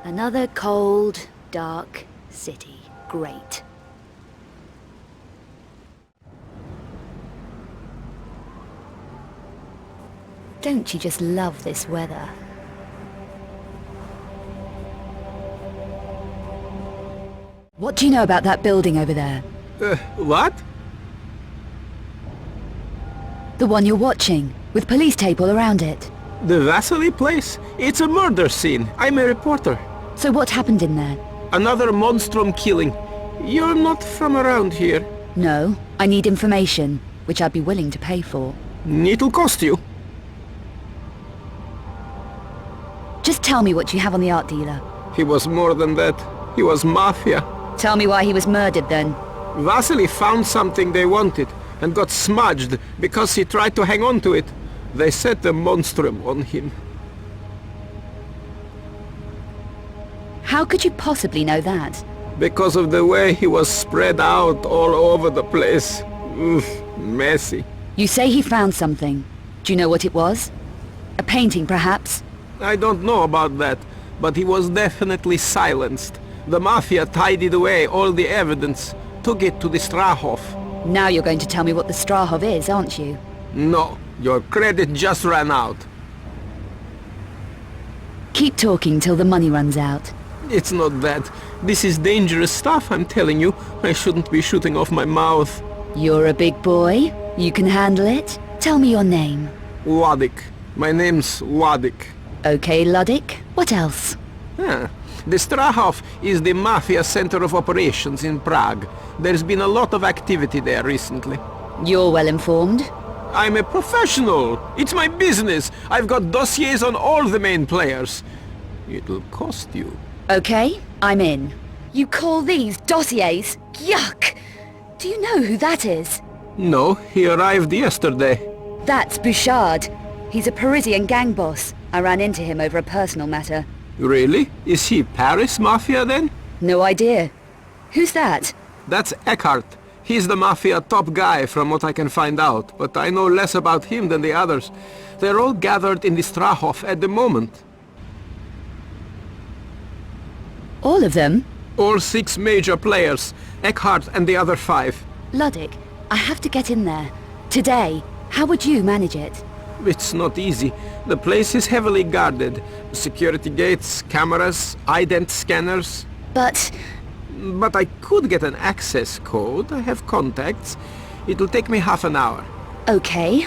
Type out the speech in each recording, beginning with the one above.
Another cold, dark city. Great. Don't you just love this weather? What do you know about that building over there? What? The one you're watching, with police tape all around it. The Vasily place? It's a murder scene. I'm a reporter. So what happened in there? Another monstrum killing. You're not from around here. No, I need information, which I'd be willing to pay for. It'll cost you. Just tell me what you have on the art dealer. He was more than that. He was mafia. Tell me why he was murdered then. Vasily found something they wanted and got smudged because he tried to hang on to it. They set the monstrum on him. How could you possibly know that? Because of the way he was spread out all over the place. Oof, messy. You say he found something. Do you know what it was? A painting, perhaps? I don't know about that, but he was definitely silenced. The Mafia tidied away all the evidence, took it to the Strahov. Now you're going to tell me what the Strahov is, aren't you? No, your credit just ran out. Keep talking till the money runs out. It's not that. This is dangerous stuff, I'm telling you. I shouldn't be shooting off my mouth. You're a big boy. You can handle it. Tell me your name. Wadik. My name's Wadik. Okay, Luddick. What else? Ah, the Strahov is the Mafia center of operations in Prague. There's been a lot of activity there recently. You're well informed. I'm a professional. It's my business. I've got dossiers on all the main players. It'll cost you. Okay, I'm in. You call these dossiers? Yuck! Do you know who that is? No, he arrived yesterday. That's Bouchard. He's a Parisian gang boss. I ran into him over a personal matter. Really? Is he Paris Mafia then? No idea. Who's that? That's Eckhart. He's the Mafia top guy from what I can find out, but I know less about him than the others. They're all gathered in the Strahov at the moment. All of them? All 6 major players. Eckhart and the other 5. Luddick, I have to get in there. Today. How would you manage it? It's not easy. The place is heavily guarded. Security gates, cameras, ident scanners. But I could get an access code. I have contacts. It'll take me half an hour. okay.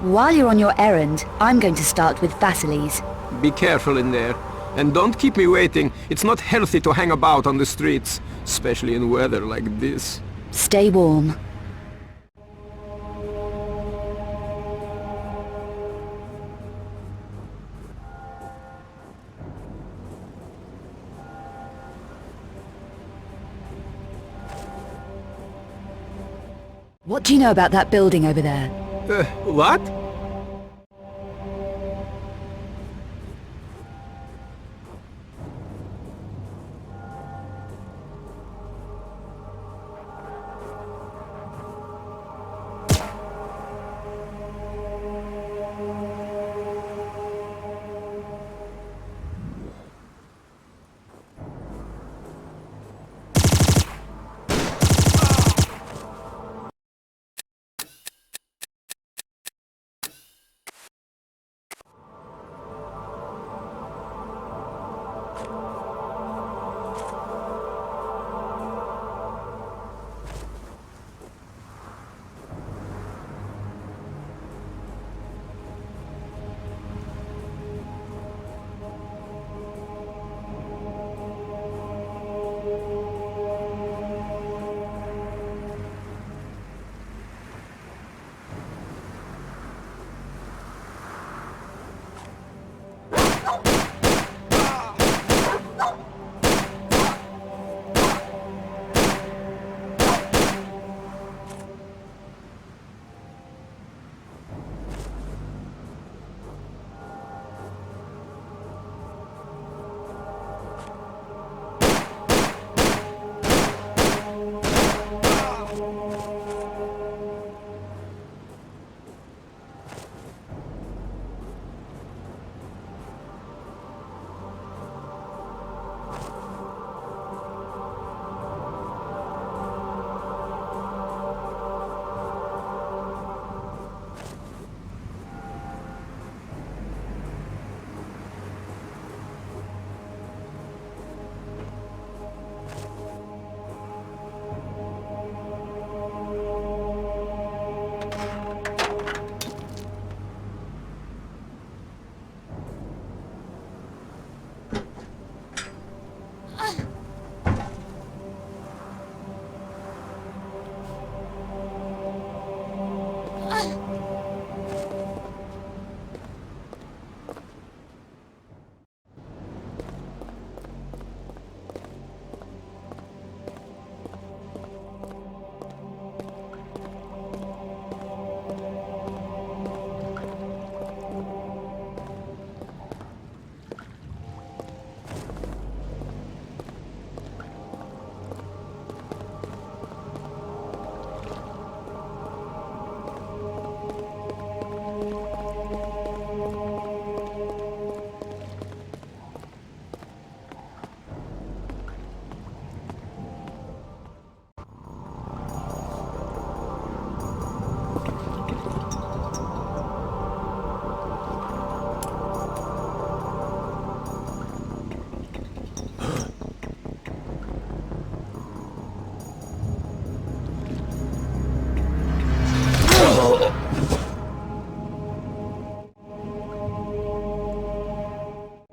While you're on your errand, I'm going to start with Vasily's. Be careful in there. And don't keep me waiting. It's not healthy to hang about on the streets, especially in weather like this. Stay warm. What do you know about that building over there? What?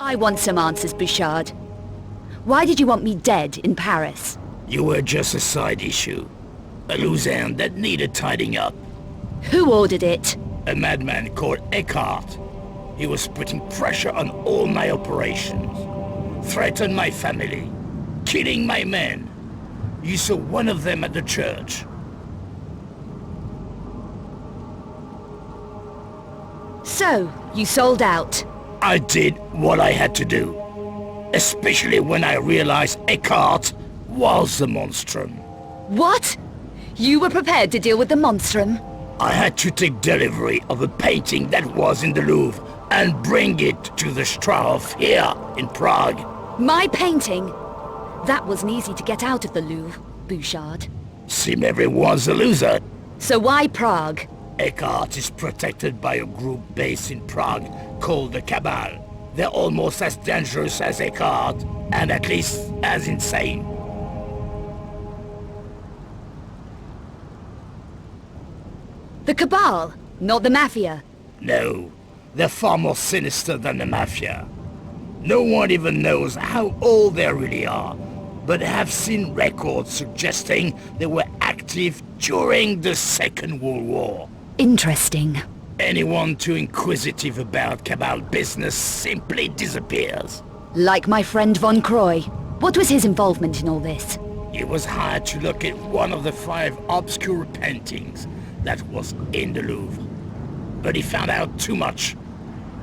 I want some answers, Bouchard. Why did you want me dead in Paris? You were just a side issue. A loose end that needed tidying up. Who ordered it? A madman called Eckhart. He was putting pressure on all my operations. Threatened my family. Killing my men. You saw one of them at the church. So, you sold out. I did what I had to do. Especially when I realized Eckhart was the monstrum. What? You were prepared to deal with the monstrum? I had to take delivery of a painting that was in the Louvre and bring it to the Strahov here in Prague. My painting? That wasn't easy to get out of the Louvre, Bouchard. Seemed everyone's a loser. So why Prague? Eckhart is protected by a group based in Prague called the Cabal. They're almost as dangerous as Eckhart, and at least as insane. The Cabal, not the Mafia. No, they're far more sinister than the Mafia. No one even knows how old they really are, but have seen records suggesting they were active during the Second World War. Interesting. Anyone too inquisitive about Cabal business simply disappears. Like my friend Von Croy. What was his involvement in all this? He was hired to locate one of the 5 obscure paintings that was in the Louvre. But he found out too much.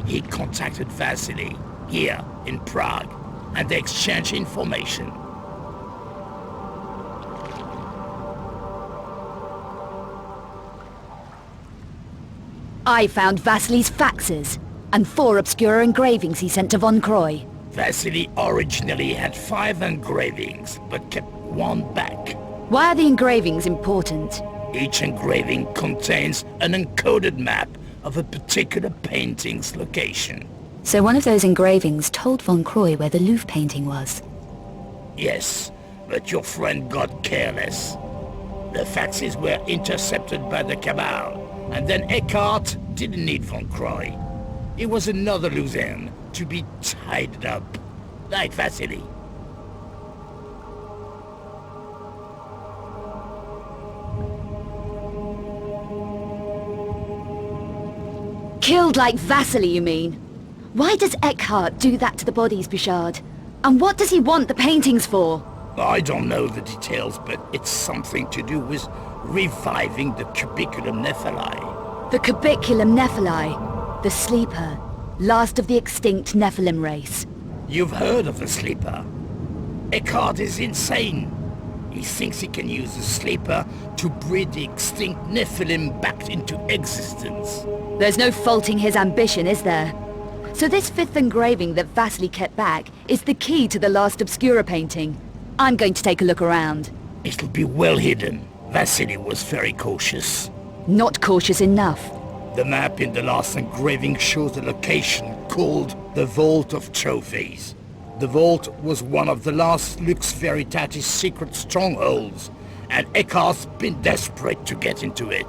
He contacted Vasily, here in Prague, and they exchanged information. I found Vasily's faxes, and 4 obscure engravings he sent to Von Croy. Vasily originally had 5 engravings, but kept 1 back. Why are the engravings important? Each engraving contains an encoded map of a particular painting's location. So one of those engravings told Von Croy where the Louvre painting was? Yes, but your friend got careless. The faxes were intercepted by the Cabal, and then Eckhart didn't need Von Croy. It was another loose end to be tied up, like Vasily. Killed like Vasily, you mean? Why does Eckhart do that to the bodies, Bouchard? And what does he want the paintings for? I don't know the details, but it's something to do with reviving the cubiculum Nephili. The Cubiculum Nephili, the Sleeper, last of the extinct Nephilim race. You've heard of the Sleeper. Eckhart is insane. He thinks he can use the Sleeper to breed the extinct Nephilim back into existence. There's no faulting his ambition, is there? So this 5th engraving that Vasily kept back is the key to the last Obscura painting. I'm going to take a look around. It'll be well hidden. Vasily was very cautious. Not cautious enough. The map in the last engraving shows a location called the Vault of Trophies. The vault was one of the last Lux Veritatis secret strongholds, and Eckhart's been desperate to get into it.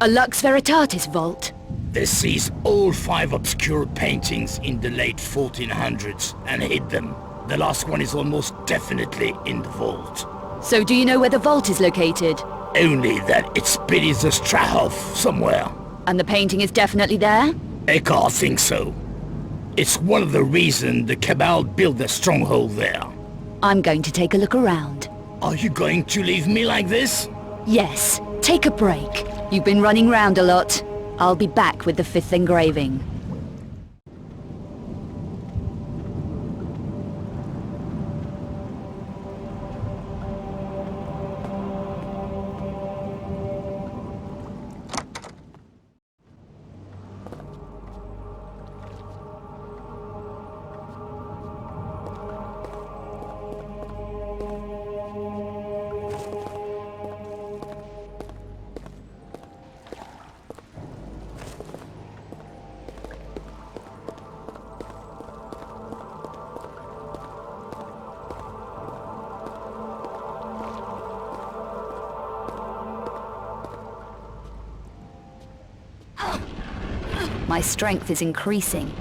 A Lux Veritatis vault? They seized all 5 obscure paintings in the late 1400s and hid them. The last one is almost definitely in the vault. So do you know where the vault is located? Only that it's beneath the Strahov somewhere. And the painting is definitely there? Eckhart thinks so. It's one of the reasons the Cabal built their stronghold there. I'm going to take a look around. Are you going to leave me like this? Yes, take a break. You've been running round a lot. I'll be back with the 5th engraving. My strength is increasing.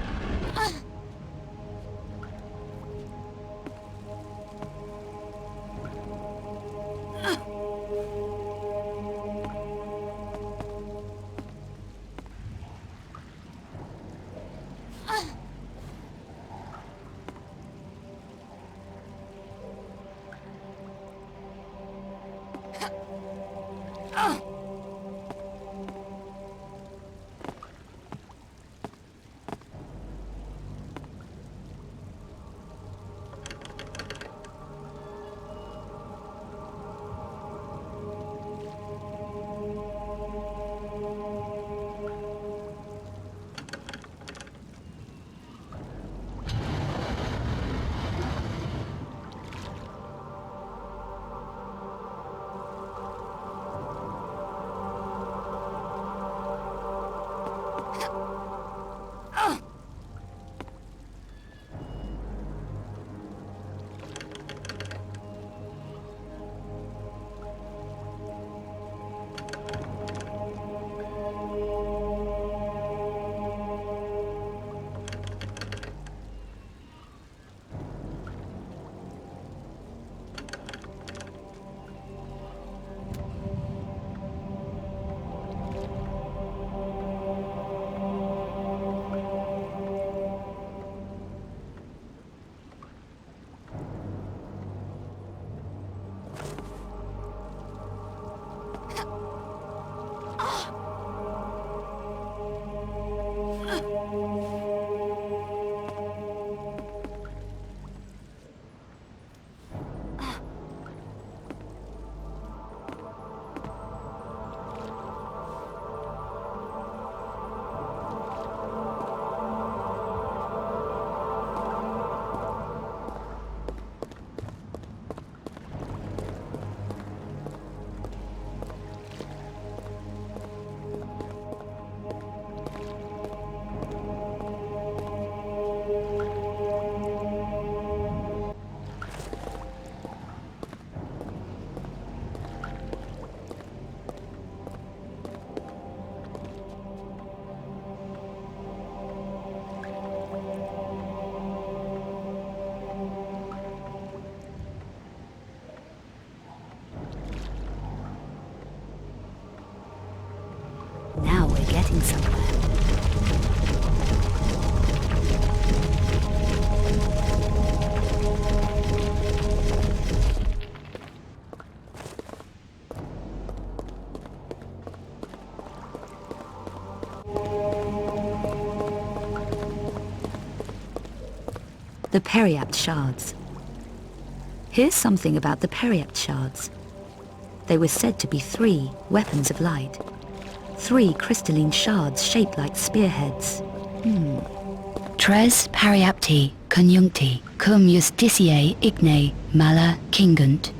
Now we're getting somewhere. The Periapt shards. Here's something about the Periapt shards. They were said to be 3 weapons of light. 3 crystalline shards shaped like spearheads. Tres Periapti conjuncti cum justitiae igne mala cingunt.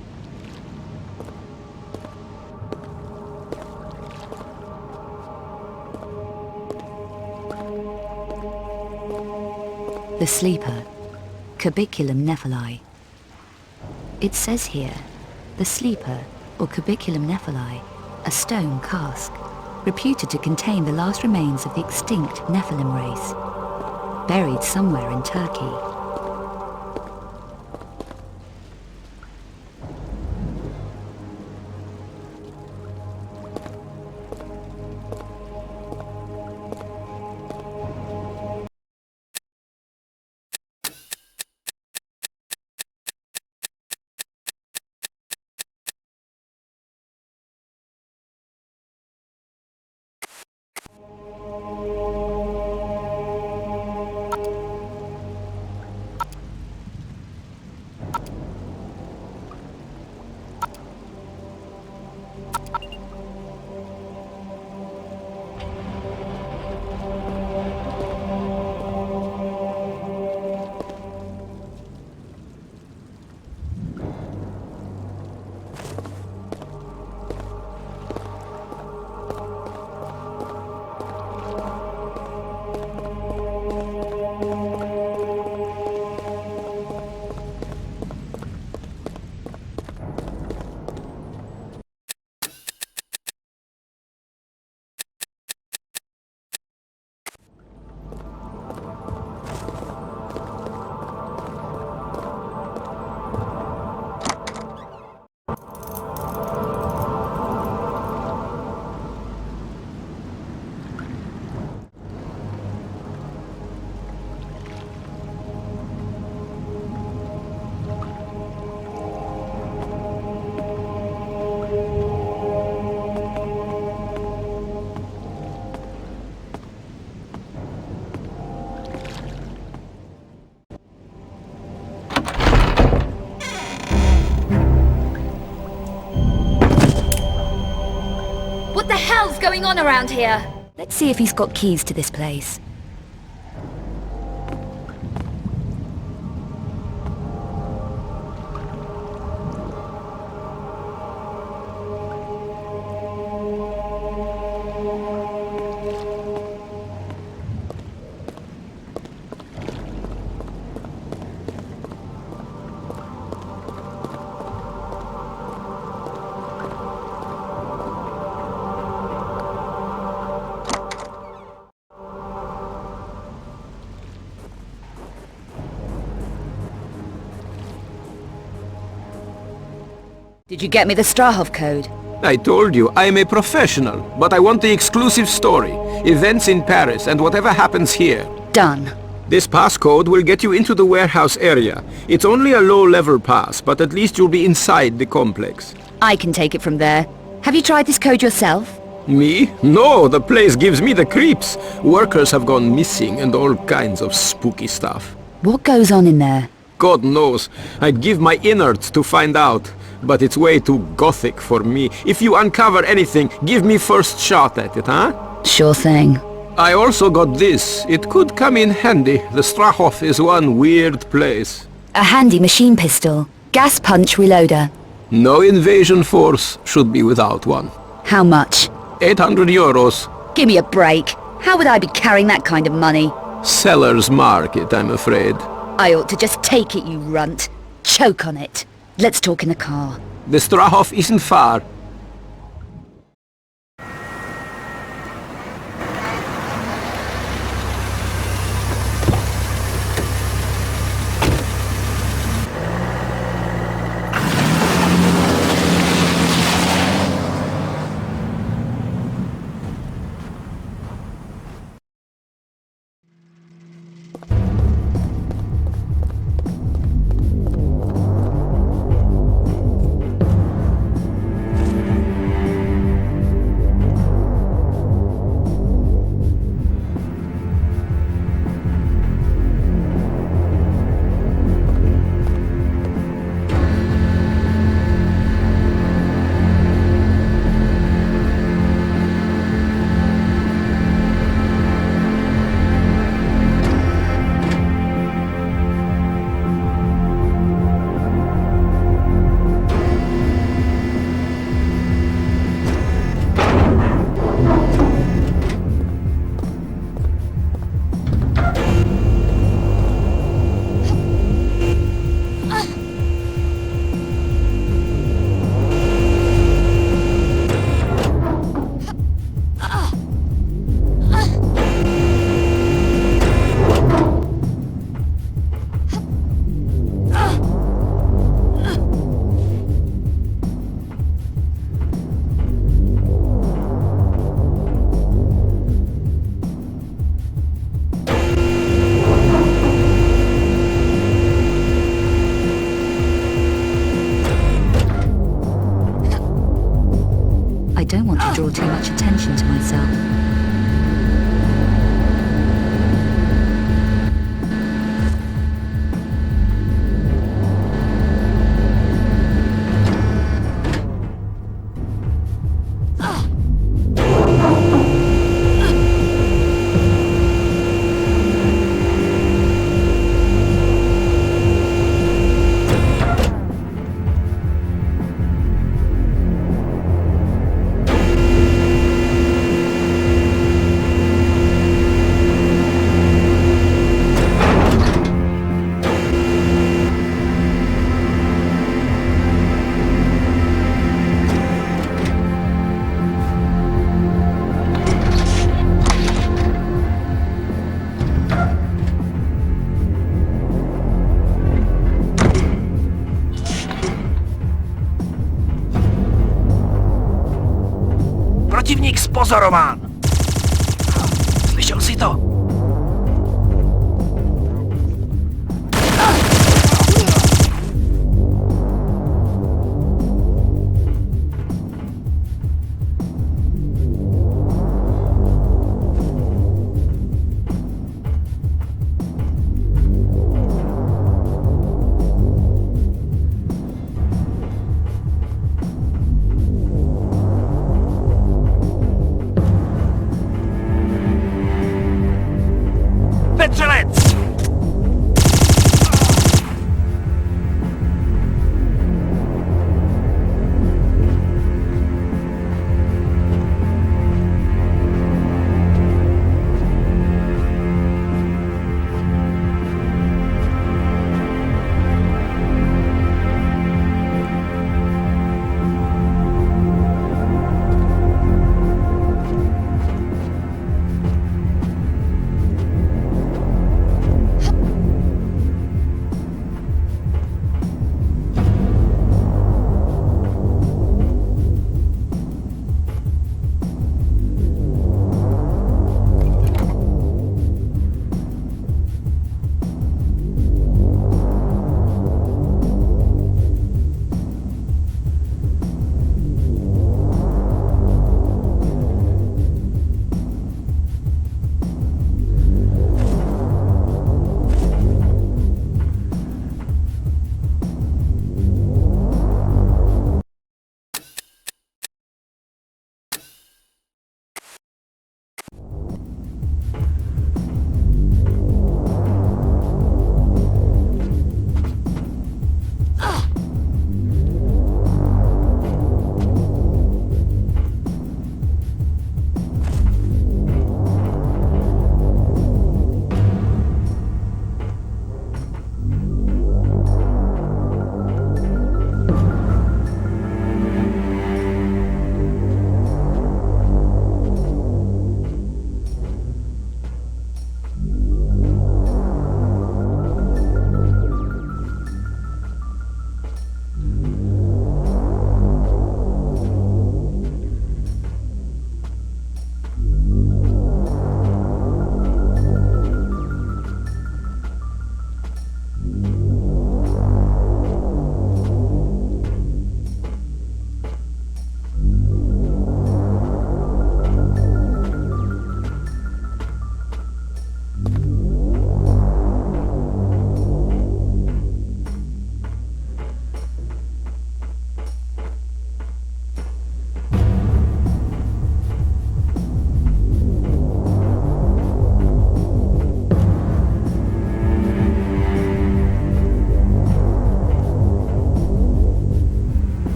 The sleeper, Cubiculum Nephili. It says here, the sleeper, or Cubiculum Nephili, a stone cask, reputed to contain the last remains of the extinct Nephilim race, buried somewhere in Turkey. going on around here? Let's see if he's got keys to this place. Did you get me the Strahov code? I told you, I am a professional, but I want the exclusive story. Events in Paris and whatever happens here. Done. This passcode will get you into the warehouse area. It's only a low-level pass, but at least you'll be inside the complex. I can take it from there. Have you tried this code yourself? Me? No, the place gives me the creeps. Workers have gone missing and all kinds of spooky stuff. What goes on in there? God knows. I'd give my innards to find out. But it's way too gothic for me. If you uncover anything, give me first shot at it, huh? Sure thing. I also got this. It could come in handy. The Strahov is one weird place. A handy machine pistol. Gas punch reloader. No invasion force should be without one. How much? 800 euros. Give me a break. How would I be carrying that kind of money? Seller's market, I'm afraid. I ought to just take it, you runt. Choke on it. Let's talk in the car. The Strahov isn't far. I don't want to draw too much attention to myself. Protivník spozorován! Slyšel jsi to? Strzelec!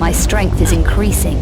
My strength is increasing.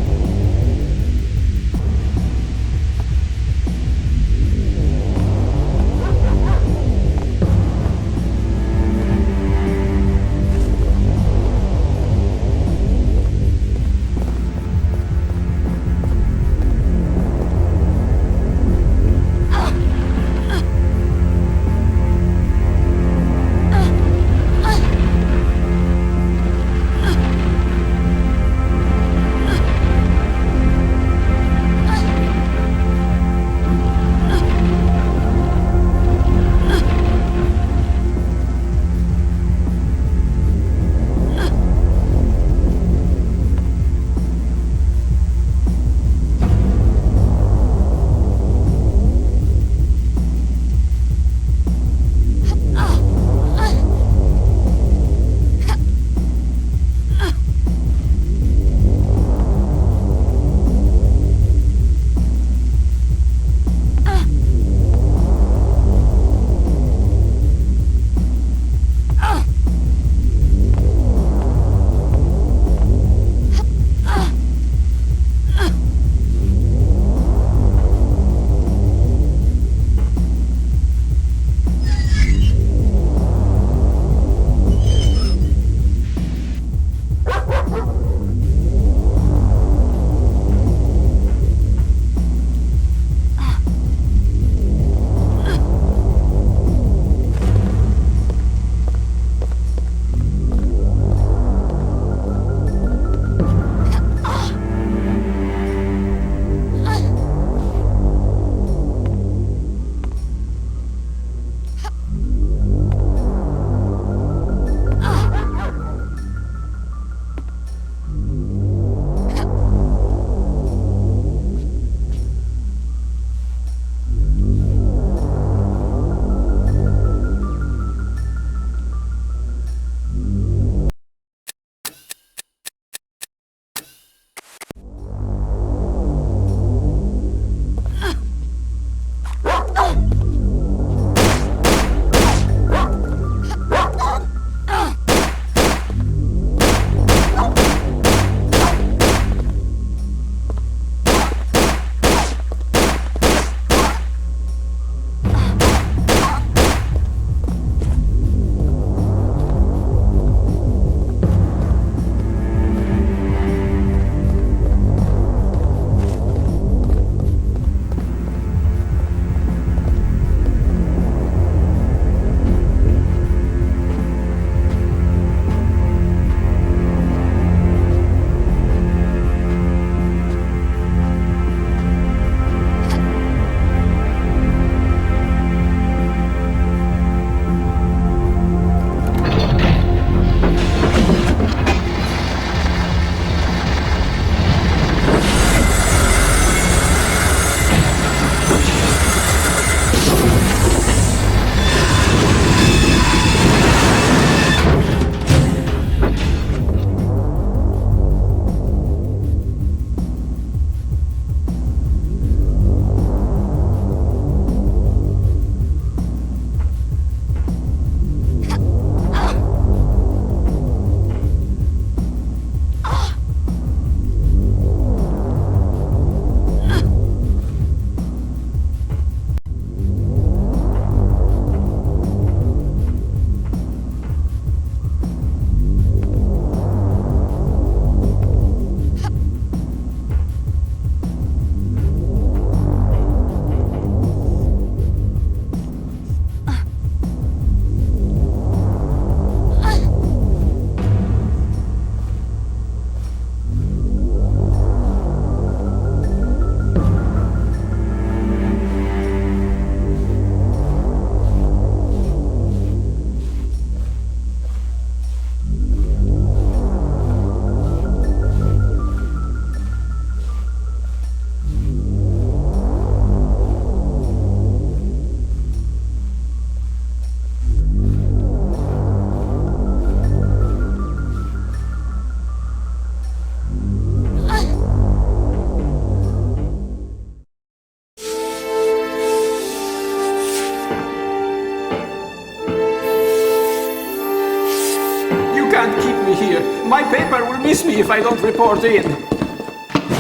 can't keep me here. My paper will miss me if I don't report in.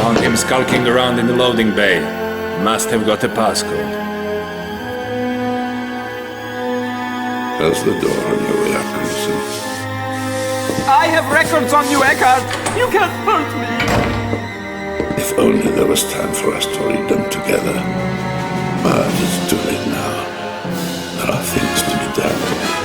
Found him skulking around in the loading bay. Must have got a passcode. How's the door on your way up, Crimson? I have records on you, Eckhart. You can't hurt me. If only there was time for us to read them together. But it's too late now. There are things to be done.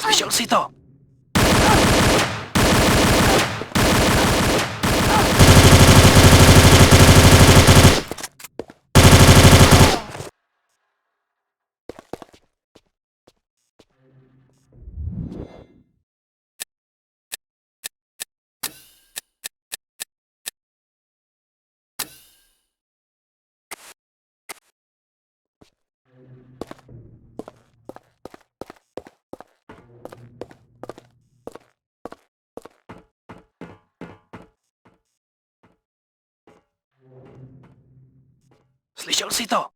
Slyšel si to? Slyšel si to?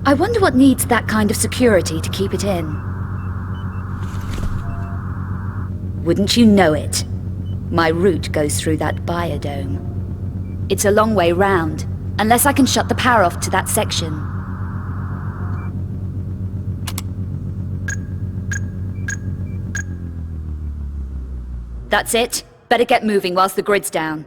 I wonder what needs that kind of security to keep it in. Wouldn't you know it? My route goes through that biodome. It's a long way round, unless I can shut the power off to that section. That's it. Better get moving whilst the grid's down.